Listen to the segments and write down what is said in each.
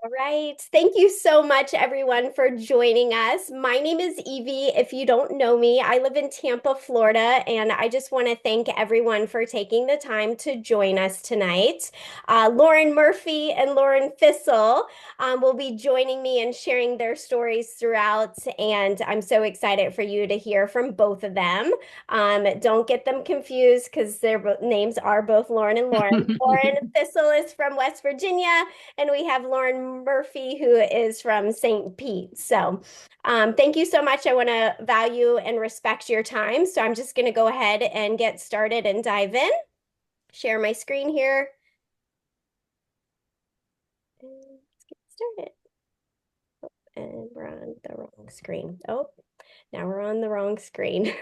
All right. Thank you so much, everyone, for joining us. My name is Evie. If you don't know me, I live in Tampa, Florida, and I just want to thank everyone for taking the time to join us tonight. Lauren Murphy and Lauren Fissel will be joining me and sharing their stories throughout, and I'm so excited for you to hear from both of them. Don't get them confused because their names are both Lauren and Lauren. Lauren Fissel is from West Virginia, and we have Lauren Murphy, who is from St. Pete. So thank you so much. I want to value and respect your time. So I'm just going to go ahead and get started and dive in. Share my screen here. And let's get started. And we're on the wrong screen. Oh, now we're on the wrong screen.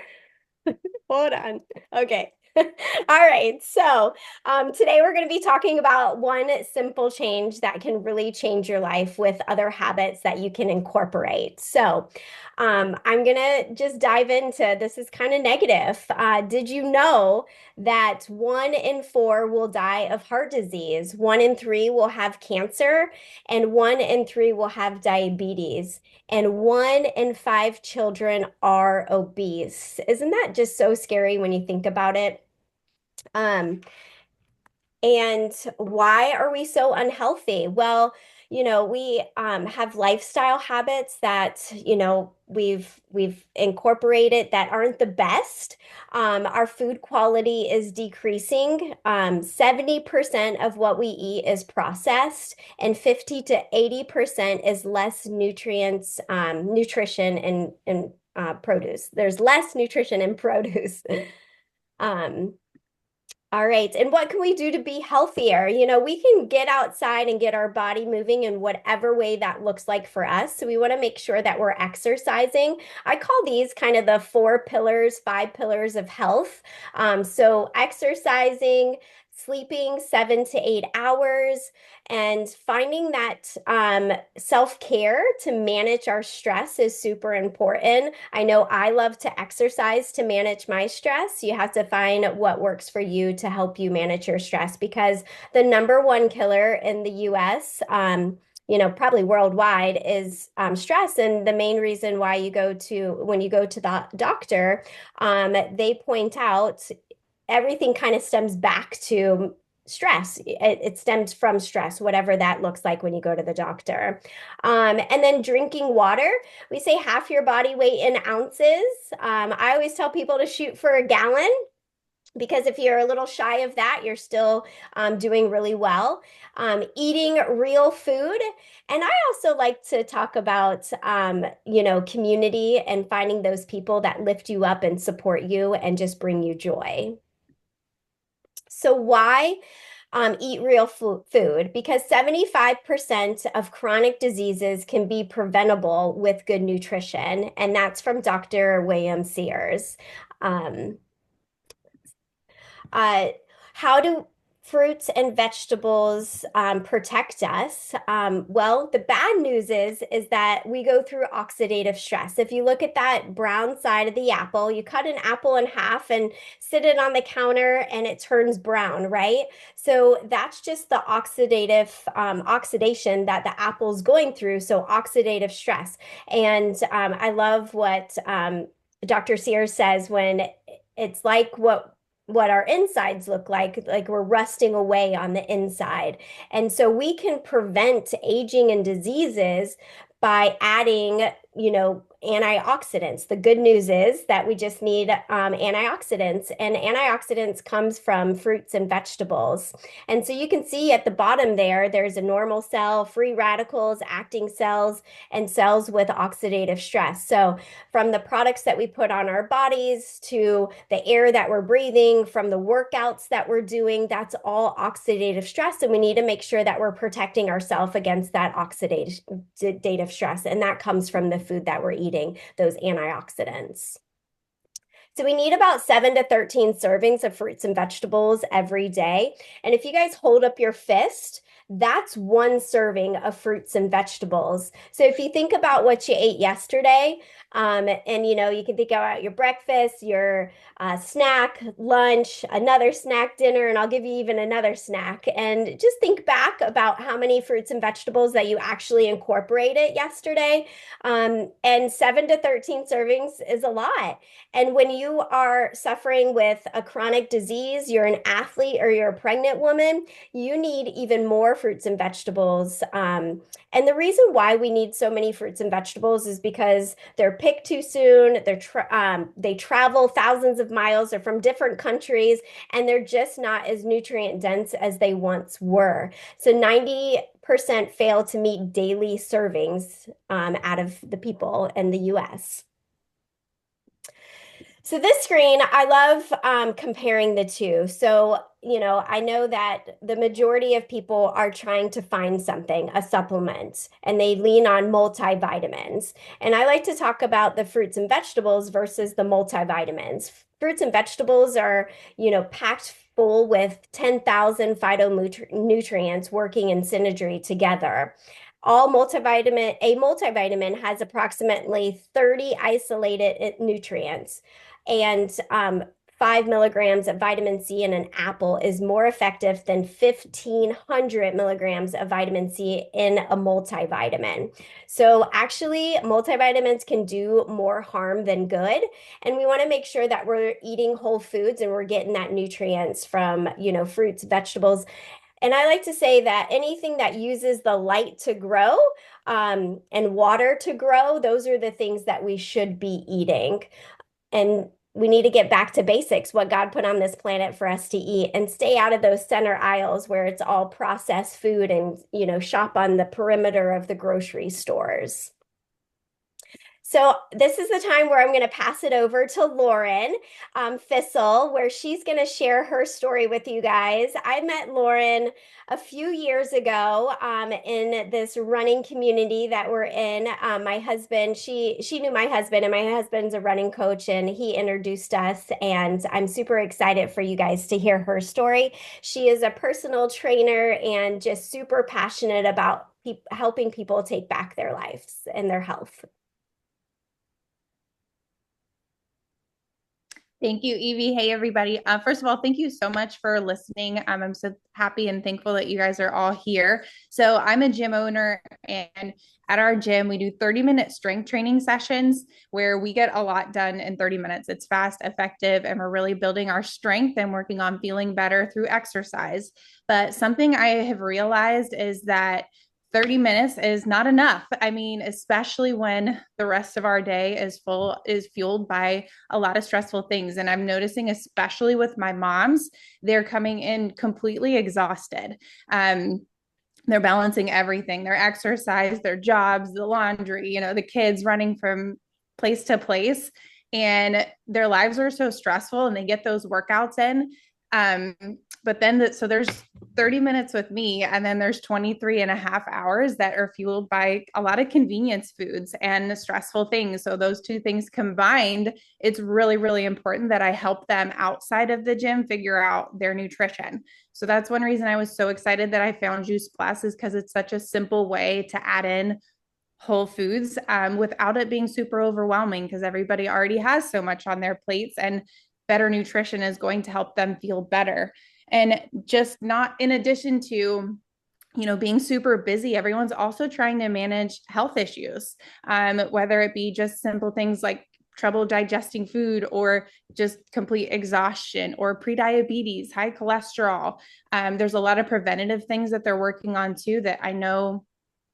Hold on. Okay. All right. So today we're going to be talking about one simple change that can really change your life with other habits that you can incorporate. So I'm going to just dive into this is kind of negative. Did you know that 1 in 4 will die of heart disease, 1 in 3 will have cancer, and 1 in 3 will have diabetes? And 1 in 5 children are obese. Isn't that just so scary when you think about it? Um, and why are we so unhealthy? Well, we have lifestyle habits that, we've incorporated that aren't the best. Our food quality is decreasing. 70% of what we eat is processed, and 50 to 80% is less nutrients, nutrition in produce. There's less nutrition in produce. Um, all right. And what can we do to be healthier? We can get outside and get our body moving in whatever way that looks like for us. So we want to make sure that we're exercising. I call these kind of the 4 pillars, 5 pillars of health. So exercising, sleeping 7 to 8 hours, and finding that self-care to manage our stress is super important. I know I love to exercise to manage my stress. You have to find what works for you to help you manage your stress, because the number one killer in the US, probably worldwide, is stress. And the main reason why when you go to the doctor, they point out everything kind of stems back to stress. It stems from stress, whatever that looks like when you go to the doctor. And then drinking water. We say half your body weight in ounces. I always tell people to shoot for a gallon, because if you're a little shy of that, you're still doing really well. Eating real food. And I also like to talk about, community and finding those people that lift you up and support you and just bring you joy. So why eat real food? Because 75% of chronic diseases can be preventable with good nutrition, and that's from Dr. William Sears. Um, uh, how do fruits and vegetables protect us? Well, the bad news is that we go through oxidative stress. If you look at that brown side of the apple, you cut an apple in half and sit it on the counter and it turns brown, right? So that's just the oxidation that the apple's going through. So oxidative stress. And I love what Dr. Sears says, when it's like what our insides look like we're rusting away on the inside. And so we can prevent aging and diseases by adding, antioxidants. The good news is that we just need antioxidants, and antioxidants comes from fruits and vegetables. And so you can see at the bottom there's a normal cell, free radicals, acting cells, and cells with oxidative stress. So from the products that we put on our bodies to the air that we're breathing, from the workouts that we're doing, that's all oxidative stress. And we need to make sure that we're protecting ourselves against that oxidative stress. And that comes from the food that we're eating, those antioxidants. So we need about 7 to 13 servings of fruits and vegetables every day. And if you guys hold up your fist, That's one serving of fruits and vegetables. So if you think about what you ate yesterday, and you can think about your breakfast, your snack, lunch, another snack, dinner, and I'll give you even another snack. And just think back about how many fruits and vegetables that you actually incorporated yesterday. And 7 to 13 servings is a lot. And when you are suffering with a chronic disease, you're an athlete or you're a pregnant woman, you need even more fruits and vegetables. And the reason why we need so many fruits and vegetables is because they're picked too soon. They travel thousands of miles. They're from different countries, and they're just not as nutrient dense as they once were. So 90% fail to meet daily servings out of the people in the US. So this screen, I love comparing the two. So, I know that the majority of people are trying to find something, a supplement, and they lean on multivitamins. And I like to talk about the fruits and vegetables versus the multivitamins. Fruits and vegetables are, packed full with 10,000 phytonutrients working in synergy together. A multivitamin has approximately 30 isolated nutrients, and 5 milligrams of vitamin C in an apple is more effective than 1,500 milligrams of vitamin C in a multivitamin. So actually, multivitamins can do more harm than good. And we want to make sure that we're eating whole foods and we're getting that nutrients from, fruits, vegetables. And I like to say that anything that uses the light to grow and water to grow, those are the things that we should be eating. And we need to get back to basics, what God put on this planet for us to eat, and stay out of those center aisles where it's all processed food and, shop on the perimeter of the grocery stores. So this is the time where I'm going to pass it over to Lauren Fissel, where she's going to share her story with you guys. I met Lauren a few years ago in this running community that we're in. My husband, she knew my husband, and my husband's a running coach, and he introduced us. And I'm super excited for you guys to hear her story. She is a personal trainer and just super passionate about helping people take back their lives and their health. Thank you, Evie. Hey, everybody. First of all, thank you so much for listening. I'm so happy and thankful that you guys are all here. So I'm a gym owner, and at our gym, we do 30-minute strength training sessions where we get a lot done in 30 minutes. It's fast, effective, and we're really building our strength and working on feeling better through exercise. But something I have realized is that 30 minutes is not enough. I mean, especially when the rest of our day is fueled by a lot of stressful things. And I'm noticing, especially with my moms, they're coming in completely exhausted. They're balancing everything, their exercise, their jobs, the laundry, the kids running from place to place. And their lives are so stressful, and they get those workouts in. But then so there's 30 minutes with me, and then there's 23 and a half hours that are fueled by a lot of convenience foods and stressful things. So those two things combined, it's really, really important that I help them outside of the gym figure out their nutrition. So that's one reason I was so excited that I found Juice Plus, is because it's such a simple way to add in whole foods without it being super overwhelming, because everybody already has so much on their plates, and better nutrition is going to help them feel better. And just not in addition to being super busy, everyone's also trying to manage health issues, whether it be just simple things like trouble digesting food, or just complete exhaustion, or prediabetes, high cholesterol. There's a lot of preventative things that they're working on too that I know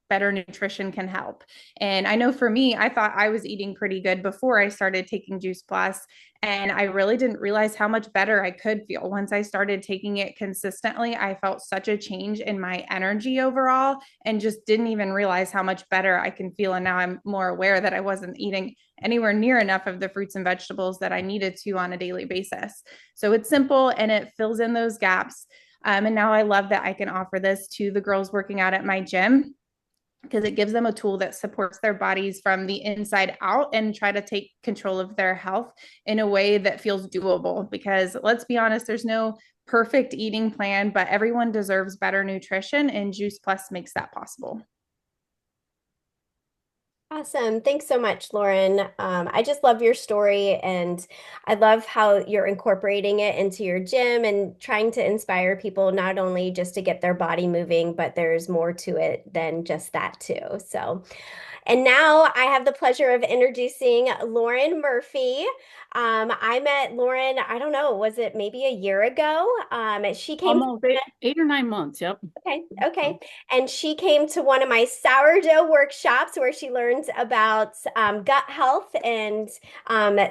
better nutrition can help. And I know for me, I thought I was eating pretty good before I started taking Juice Plus, and I really didn't realize how much better I could feel. Once I started taking it consistently, I felt such a change in my energy overall, and just didn't even realize how much better I can feel. And now I'm more aware that I wasn't eating anywhere near enough of the fruits and vegetables that I needed to on a daily basis. So it's simple, and it fills in those gaps. And now I love that I can offer this to the girls working out at my gym. because it gives them a tool that supports their bodies from the inside out and try to take control of their health in a way that feels doable. Because let's be honest, there's no perfect eating plan, but everyone deserves better nutrition, and Juice Plus makes that possible. Awesome. Thanks so much, Lauren. I just love your story and I love how you're incorporating it into your gym and trying to inspire people not only just to get their body moving, but there's more to it than just that too. So, and now I have the pleasure of introducing Lauren Murphy. I met Lauren, I don't know, was it maybe a year ago? She came to Almost 8 or 9 months. Yep. Okay, okay. So, And she came to one of my sourdough workshops where she learned about gut health and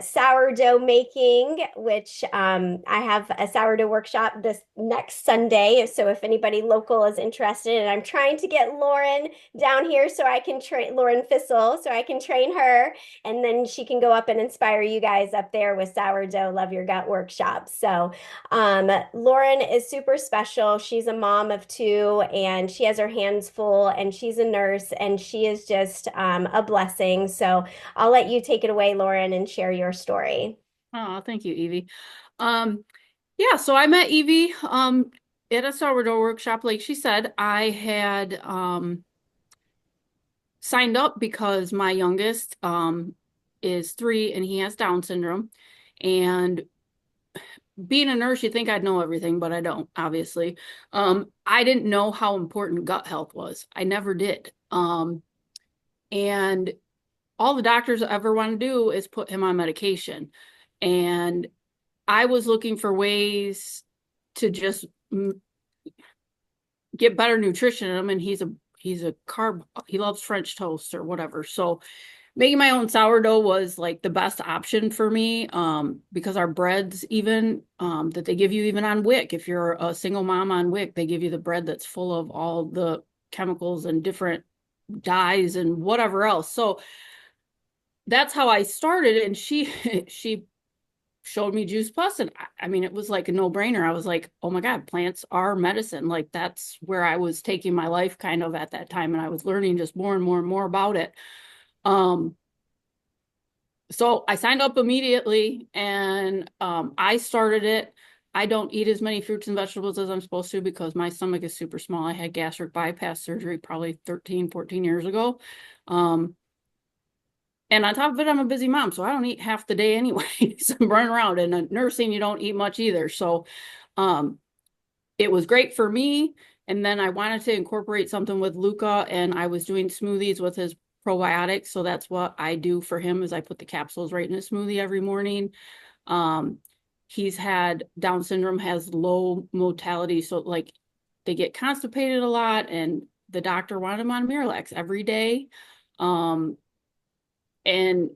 sourdough making, which I have a sourdough workshop this next Sunday. So if anybody local is interested, and I'm trying to get Lauren down here so I can train Lauren Fissel so I can train her, and then she can go up and inspire you guys up there with sourdough Love Your Gut workshop. So Lauren is super special. She's a mom of two and she has her hands full and she's a nurse and she is just a blessing. So I'll let you take it away, Lauren, and share your story. oh, thank you, Evie. Um, yeah, so I met Evie at a sourdough workshop. Like she said, I had signed up because my youngest is 3 and he has Down syndrome. And being a nurse, you think I'd know everything, but I don't, obviously. I didn't know how important gut health was. I never did. And all the doctors ever want to do is put him on medication. And I was looking for ways to just get better nutrition in him. And he's a carb, he loves French toast or whatever. So making my own sourdough was like the best option for me, because our breads even that they give you even on WIC, if you're a single mom on WIC, they give you the bread that's full of all the chemicals and different dyes and whatever else. So that's how I started. And she she showed me Juice Plus, and I mean, it was like a no-brainer. I was like, oh my God, plants are medicine. Like that's where I was taking my life kind of at that time, and I was learning just more and more and more about it. Um, so I signed up immediately and I started it. I don't eat as many fruits and vegetables as I'm supposed to because my stomach is super small. I had gastric bypass surgery probably 13, 14 years ago. Um, and on top of it, I'm a busy mom, so I don't eat half the day anyway. So I'm running around, and in nursing, you don't eat much either. So um, it was great for me. And then I wanted to incorporate something with Luca, and I was doing smoothies with his probiotics. So that's what I do for him is I put the capsules right in his smoothie every morning. Um, he's had Down syndrome, has low motility. So like they get constipated a lot, and the doctor wanted him on Miralax every day. Um, and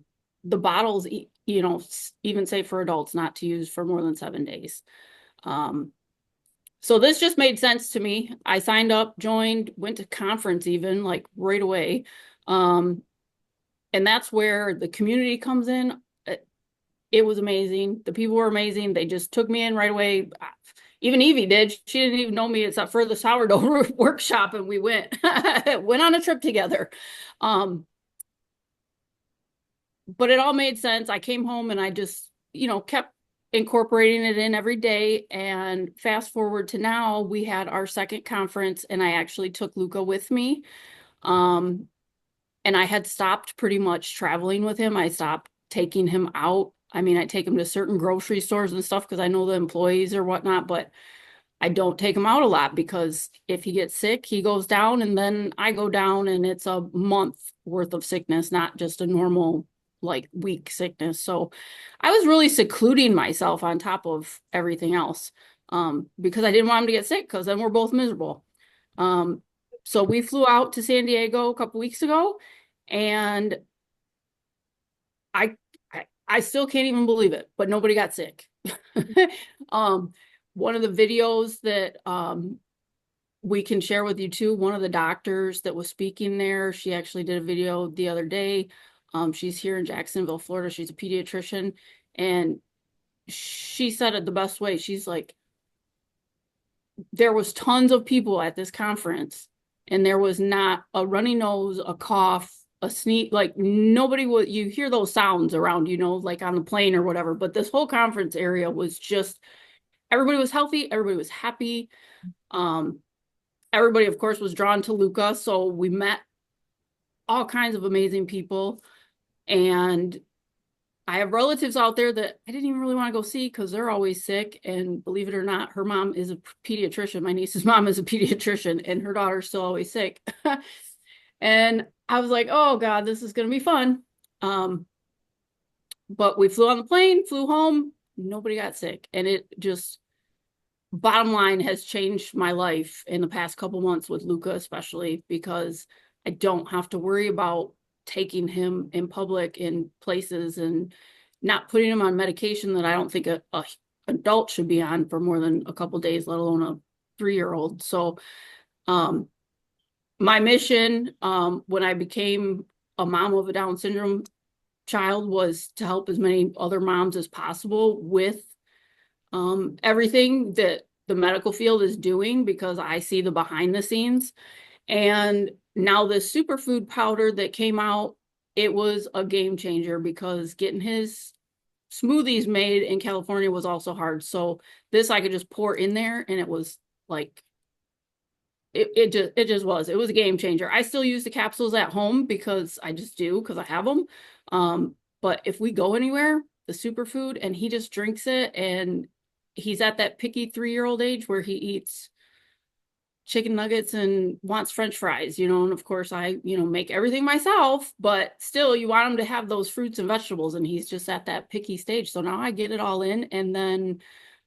the bottles, even say for adults not to use for more than 7 days. So this just made sense to me. I signed up, joined, went to conference even like right away. Um, and that's where the community comes in. It was amazing. The people were amazing. They just took me in right away. Even Evie did. She didn't even know me except for the sourdough workshop, and we went went on a trip together. Um, but it all made sense. I came home and I just, kept incorporating it in every day. And fast forward to now, we had our second conference and I actually took Luca with me. Um, and I had stopped pretty much traveling with him. I stopped taking him out. I mean, I take him to certain grocery stores and stuff because I know the employees or whatnot, but I don't take him out a lot because if he gets sick, he goes down and then I go down and it's a month worth of sickness, not just a normal like week sickness. So I was really secluding myself on top of everything else, because I didn't want him to get sick because then we're both miserable. Um, so we flew out to San Diego a couple weeks ago and I, I still can't even believe it, but nobody got sick. um, One of the videos that we can share with you too, one of the doctors that was speaking there, she actually did a video the other day. She's here in Jacksonville, Florida. She's a pediatrician, and she said it the best way. She's like, there was tons of people at this conference, and there was not a runny nose, a cough, a sneeze. Like nobody would, you hear those sounds around, like on the plane or whatever. But this whole conference area was just, everybody was healthy, everybody was happy. Um, Everybody, of course, was drawn to Luca. So we met all kinds of amazing people. And I have relatives out there that I didn't even really want to go see because they're always sick. And believe it or not, her mom is a pediatrician. My niece's mom is a pediatrician, and her daughter's still always sick. And I was like, oh God, this is going to be fun. But we flew on the plane, flew home, nobody got sick. And it just, bottom line, has changed my life in the past couple months with Luca, especially because I don't have to worry about taking him in public in places and not putting him on medication that I don't think a adult should be on for more than a couple days, let alone a 3-year-old. So my mission when I became a mom of a Down syndrome child was to help as many other moms as possible with everything that the medical field is doing, because I see the behind the scenes. And now this superfood powder that came out, it was a game changer because getting his smoothies made in California was also hard. So this I could just pour in there, and it was like it just was. It was a game changer. I still use the capsules at home because I just do, because I have them. But if we go anywhere, the superfood, and he just drinks it, and he's at that picky 3-year-old age where he eats chicken nuggets and wants French fries, and of course I, make everything myself, but still you want him to have those fruits and vegetables, and he's just at that picky stage. So now I get it all in, and then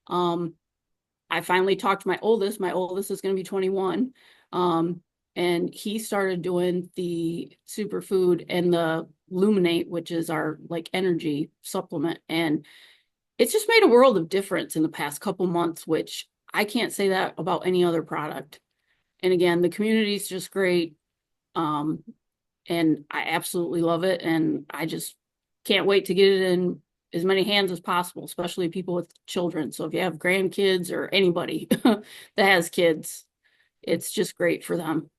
I finally talked to my oldest. My oldest is going to be 21. And he started doing the superfood and the Luminate, which is our like energy supplement. And it's just made a world of difference in the past couple months, which I can't say that about any other product. And again, the community is just great. And I absolutely love it. And I just can't wait to get it in as many hands as possible, especially people with children. So if you have grandkids or anybody that has kids, it's just great for them.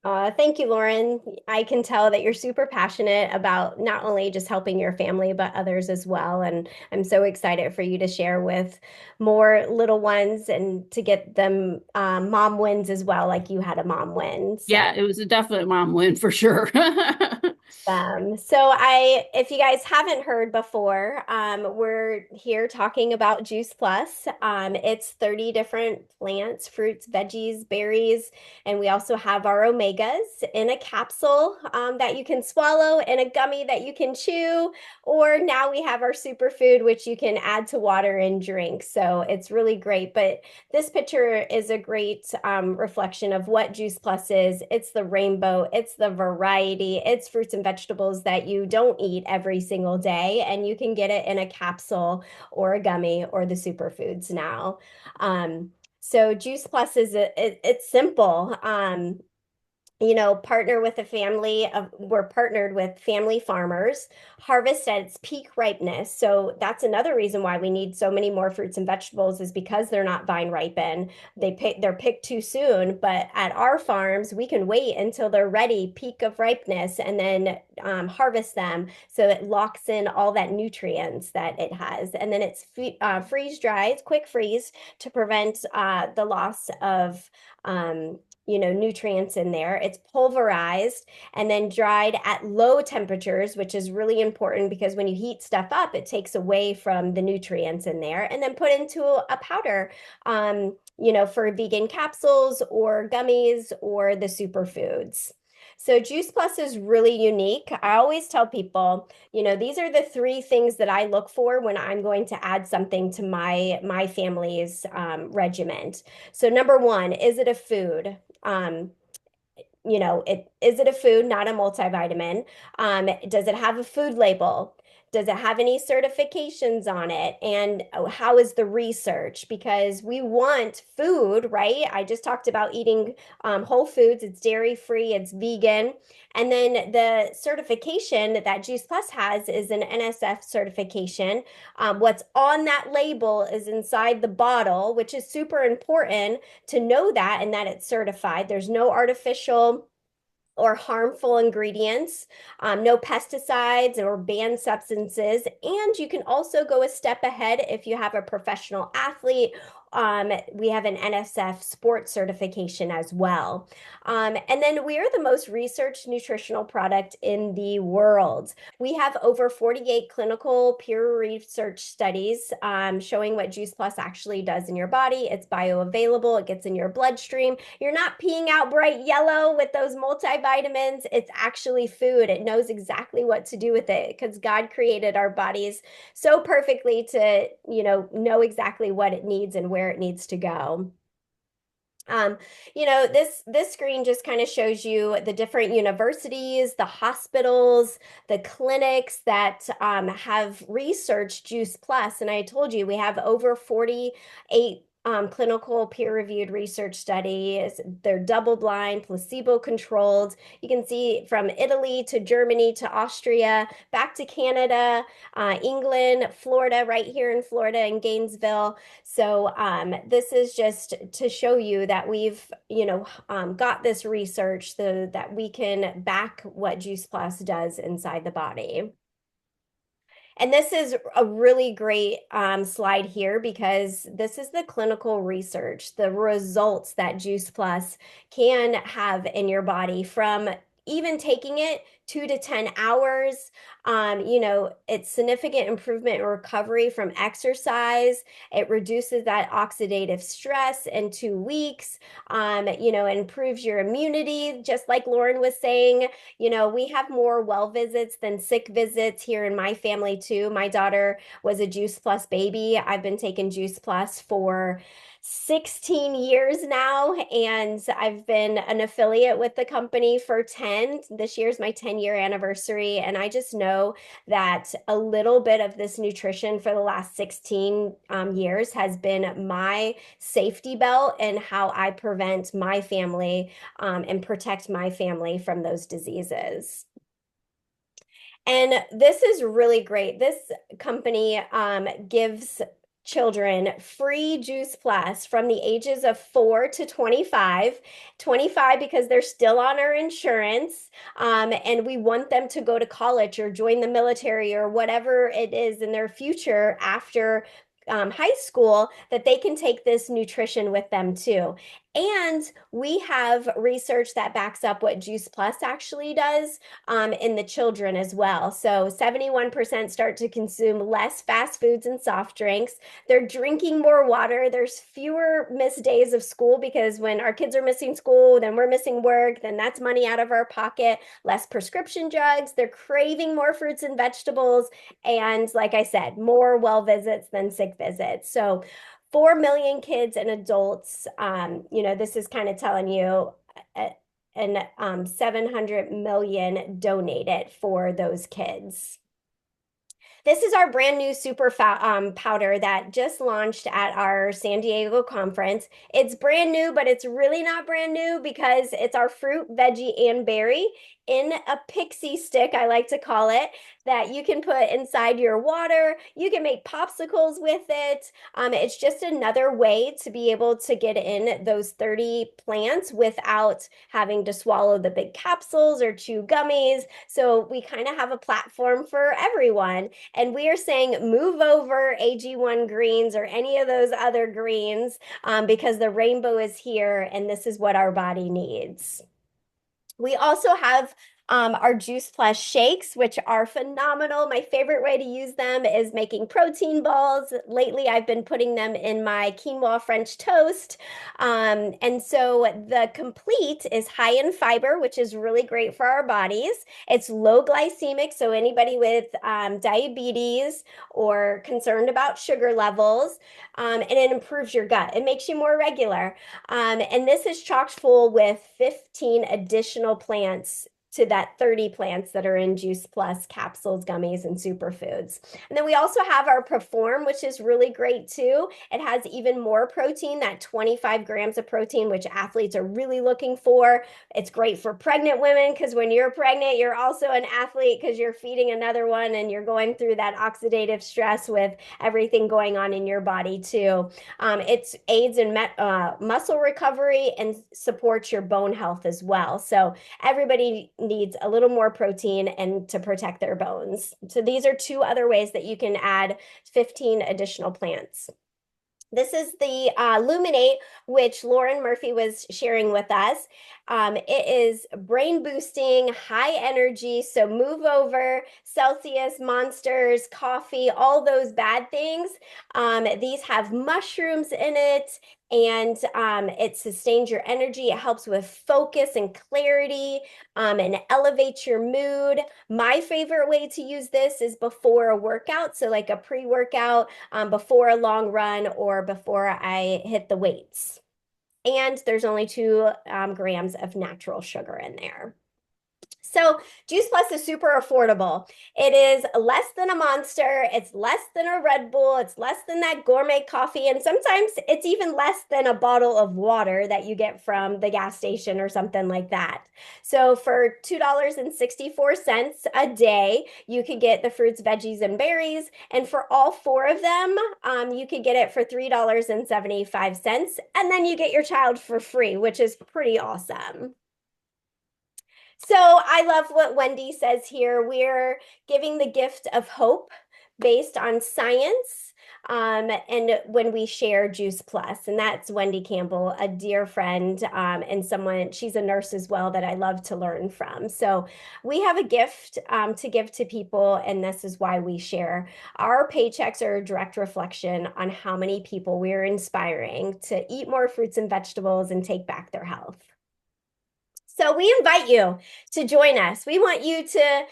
Thank you, Lauren. I can tell that you're super passionate about not only just helping your family, but others as well. And I'm so excited for you to share with more little ones and to get them mom wins as well, like you had a mom win. Yeah, So. it was a definite mom win for sure. If you guys haven't heard before, we're here talking about Juice Plus. It's 30 different plants, fruits, veggies, berries, and we also have our omegas in a capsule that you can swallow, and a gummy that you can chew, or now we have our superfood, which you can add to water and drink. So it's really great. But this picture is a great reflection of what Juice Plus is. It's the rainbow, it's the variety, it's fruits and vegetables that you don't eat every single day, and you can get it in a capsule or a gummy or the superfoods now. So Juice Plus it's simple. Partner with a family of, we're partnered with family farmers, harvest at its peak ripeness. So that's another reason why we need so many more fruits and vegetables, is because they're not vine ripen. They're picked too soon, but at our farms, we can wait until they're ready, peak of ripeness, and then harvest them. So it locks in all that nutrients that it has. And then it's freeze dried, quick freeze, to prevent the loss of nutrients in there. It's pulverized and then dried at low temperatures, which is really important because when you heat stuff up, it takes away from the nutrients in there, and then put into a powder, for vegan capsules or gummies or the superfoods. So Juice Plus is really unique. I always tell people, these are the 3 things that I look for when I'm going to add something to my family's regiment. So number 1, is it a food? Is it a food, not a multivitamin? Does it have a food label? Does it have any certifications on it? And how is the research? Because we want food, right? I just talked about eating whole foods. It's dairy free, it's vegan. And then the certification that Juice Plus has is an NSF certification. What's on that label is inside the bottle, which is super important to know that and that it's certified. There's no artificial or harmful ingredients, no pesticides or banned substances. And you can also go a step ahead if you have a professional athlete. We have an NSF sports certification as well. And then we are the most researched nutritional product in the world. We have over 48 clinical peer research studies showing what Juice Plus actually does in your body. It's bioavailable, it gets in your bloodstream. You're not peeing out bright yellow with those multivitamins. It's actually food. It knows exactly what to do with it because God created our bodies so perfectly to, know exactly what it needs and where it needs to go. This screen just kind of shows you the different universities, the hospitals, the clinics that have researched Juice Plus. And I told you we have over 48 clinical peer-reviewed research studies. They're double-blind, placebo-controlled. You can see from Italy to Germany to Austria, back to Canada, England, Florida, right here in Florida in Gainesville. So this is just to show you that we've, got this research so that we can back what Juice Plus does inside the body. And this is a really great slide here because this is the clinical research, the results that Juice Plus can have in your body from even taking it 2 to 10 hours. It's significant improvement in recovery from exercise. It reduces that oxidative stress in 2 weeks. It improves your immunity, just like Lauren was saying. We have more well visits than sick visits here in my family too. My daughter was a Juice Plus baby. I've been taking Juice Plus for 16 years now, and I've been an affiliate with the company for 10. This year's my 10-year anniversary, and I just know that a little bit of this nutrition for the last 16 years has been my safety belt and how I prevent my family and protect my family from those diseases. And this is really great. This company gives children free Juice Plus from the ages of 4 to 25. 25 because they're still on our insurance, and we want them to go to college or join the military or whatever it is in their future after high school, that they can take this nutrition with them too. And we have research that backs up what Juice Plus actually does in the children as well. So 71% start to consume less fast foods and soft drinks. They're drinking more water. There's fewer missed days of school because when our kids are missing school, then we're missing work, then that's money out of our pocket, less prescription drugs. They're craving more fruits and vegetables. And like I said, more well visits than sick visits. So 4 million kids and adults, this is kind of telling you, and 700 million donated for those kids. This is our brand new super powder that just launched at our San Diego conference. It's brand new, but it's really not brand new because it's our fruit, veggie, and berry in a pixie stick, I like to call it, that you can put inside your water. You can make popsicles with it. It's just another way to be able to get in those 30 plants without having to swallow the big capsules or chew gummies. So we kind of have a platform for everyone. And we are saying move over AG1 greens or any of those other greens because the rainbow is here and this is what our body needs. We also have our Juice Plus shakes, which are phenomenal. My favorite way to use them is making protein balls. Lately, I've been putting them in my quinoa French toast. And so the Complete is high in fiber, which is really great for our bodies. It's low glycemic, so anybody with diabetes or concerned about sugar levels, and it improves your gut. It makes you more regular. And this is chock full with 15 additional plants to that 30 plants that are in Juice Plus capsules, gummies, and superfoods. And then we also have our Perform, which is really great too. It has even more protein, that 25 grams of protein, which athletes are really looking for. It's great for pregnant women because when you're pregnant, you're also an athlete because you're feeding another one and you're going through that oxidative stress with everything going on in your body too. It aids in muscle recovery and supports your bone health as well. So everybody needs a little more protein and to protect their bones. So these are two other ways that you can add 15 additional plants. This is the Luminate, which Lauren Murphy was sharing with us. It is brain boosting, high energy. So move over Celsius, Monsters, coffee, all those bad things. These have mushrooms in it, and it sustains your energy. It helps with focus and clarity, and elevates your mood. My favorite way to use this is before a workout. So like a pre-workout, before a long run or before I hit the weights. And there's only 2 grams of natural sugar in there. So Juice Plus is super affordable. It is less than a Monster. It's less than a Red Bull. It's less than that gourmet coffee. And sometimes it's even less than a bottle of water that you get from the gas station or something like that. So for $2.64 a day, you could get the fruits, veggies, and berries. And for all 4 of them, you could get it for $3.75. And then you get your child for free, which is pretty awesome. So I love what Wendy says here. We're giving the gift of hope based on science. And when we share Juice Plus, and that's Wendy Campbell, a dear friend, and someone, she's a nurse as well that I love to learn from. So we have a gift to give to people, and this is why we share. Our paychecks are a direct reflection on how many people we're inspiring to eat more fruits and vegetables and take back their health. So we invite you to join us. We want you to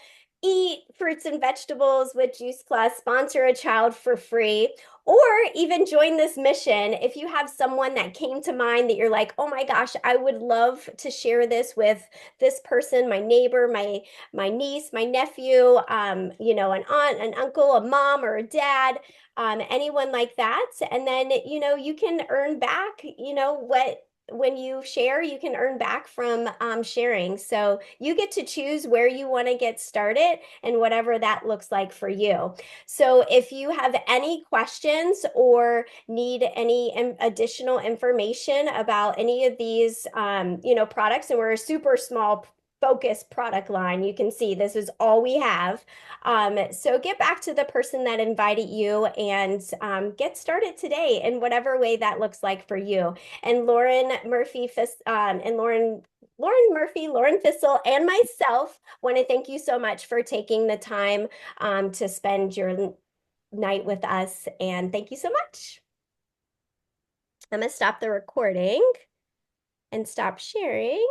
eat fruits and vegetables with Juice Plus, sponsor a child for free, or even join this mission. If you have someone that came to mind that you're like, oh my gosh, I would love to share this with this person, my neighbor, my niece, my nephew, an aunt, an uncle, a mom, or a dad, anyone like that. And then, you can earn back, when you share, you can earn back from sharing. So you get to choose where you want to get started and whatever that looks like for you. So if you have any questions or need any additional information about any of these, products, and we're a super small focused product line. You can see this is all we have. So get back to the person that invited you and get started today in whatever way that looks like for you. And Lauren Murphy, Lauren Fissel, and myself want to thank you so much for taking the time to spend your night with us. And thank you so much. I'm going to stop the recording and stop sharing.